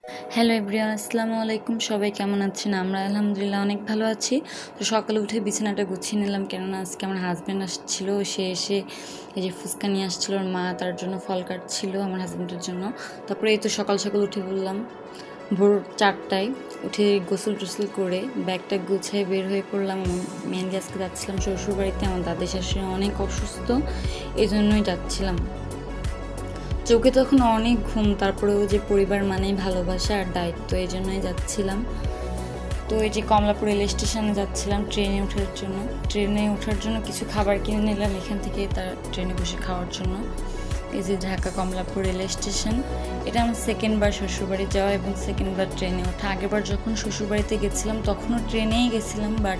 Hello everyone, আসসালামু আলাইকুম। সবাই কেমন আছেন? আমরা আলহামদুলিল্লাহ অনেক ভালো আছি। তো সকালে উঠে বিছানাটা গুছিয়ে নিলাম, কেননা আজকে আমার হাজব্যান্ড আসছিল। সে এসে এই যে ফুচকা নিয়ে আসছিল, ওর মা তার জন্য ফল কাটছিল আমার হাজব্যান্ডের জন্য। তারপরে এই তো সকাল সকাল উঠে বললাম, ভোর 4টায় উঠে গোসল টোসল করে ব্যাগটা গুছিয়ে বের হয়ে পড়লাম। মেহেন্দি আজকে যাচ্ছিলাম শ্বশুরবাড়িতে, আমার দাদি শাশুড়ি অনেক অসুস্থ, এই জন্যই যাচ্ছিলাম। চোখে তখন অনেক ঘুম, তারপরেও যে পরিবার মানেই ভালোবাসা আর দায়িত্ব, এই জন্যই যাচ্ছিলাম। তো এই যে কমলাপুর রেল স্টেশনে যাচ্ছিলাম ট্রেনে ওঠার জন্য কিছু খাবার কিনে নিলাম এখান থেকে, তার ট্রেনে বসে খাওয়ার জন্য। এই যে ঢাকা কমলাপুর রেল স্টেশন, এটা আমার সেকেন্ডবার শ্বশুরবাড়ি যাওয়া এবং সেকেন্ডবার ট্রেনে ওঠা। আগেরবার যখন শ্বশুরবাড়িতে গেছিলাম তখনও ট্রেনেই গেছিলাম, বাট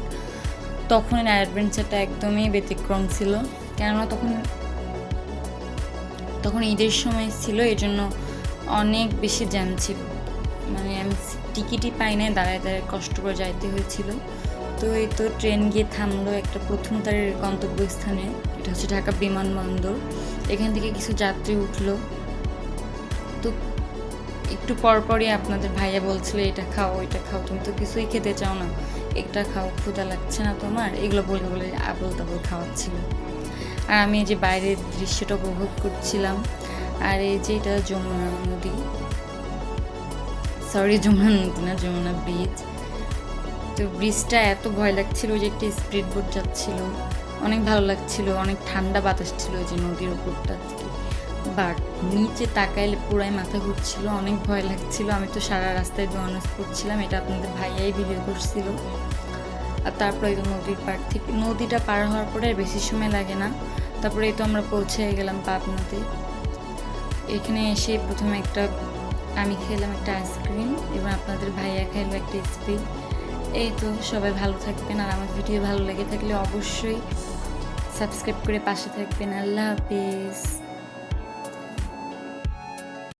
তখন অ্যাডভেঞ্চারটা একদমই ব্যতিক্রম ছিল, কেননা তখন ঈদের সময় ছিল, এই জন্য অনেক বেশি জ্যাম ছিল। মানে আমি টিকিটই পাই নাই, দাঁড়ায় দাঁড়ায় কষ্ট করে যাইতে হয়েছিল। তো এই তো ট্রেন গিয়ে থামলো একটা প্রথম তারের গন্তব্যস্থানে, এটা হচ্ছে ঢাকা বিমানবন্দর। এখান থেকে কিছু যাত্রী উঠলো। তো একটু পরপরই আপনাদের ভাইয়া বলছিল, এটা খাও ওইটা খাও, তুমি তো কিছুই খেতে চাও না, এটা খাও, ক্ষুধা লাগছে না তোমার, এগুলো বলে বলে আবল তাবল খাওয়াচ্ছিল। আর আমি এই যে বাইরের দৃশ্যটা উপভোগ করছিলাম। আর এই যে এটা যমুনা নদী, সরি যমুনা নদী না, যমুনা ব্রিজ। তো ব্রিজটা এত ভয় লাগছিল, যে একটি স্পিড বোট যাচ্ছিল, অনেক ভালো লাগছিল, অনেক ঠান্ডা বাতাস ছিল ওই যে নদীর উপরটা থেকে। বাট নিচে তাকাইলে পুরাই মাথা ঘুরছিল, অনেক ভয় লাগছিল। আমি তো সারা রাস্তায় বেয়ার্নেস করছিলাম, এটা আপনাদের ভাইয়াই ভিডিও করছিল। আর তারপরে এই তো নদীটা পার হওয়ার পরে আর বেশি সময় লাগে না। তারপরে এই তো আমরা পৌঁছে গেলাম পাবনাতে। এখানে এসে প্রথমে আমি খেলাম একটা আইসক্রিম, এবং আপনাদের ভাইয়া খাইলো একটা স্প্রিং। এই তো সবাই ভালো থাকবেন, আর আমার ভিডিও ভালো লেগে থাকলে অবশ্যই সাবস্ক্রাইব করে পাশে থাকবেন। আল্লাহ হাফিজ।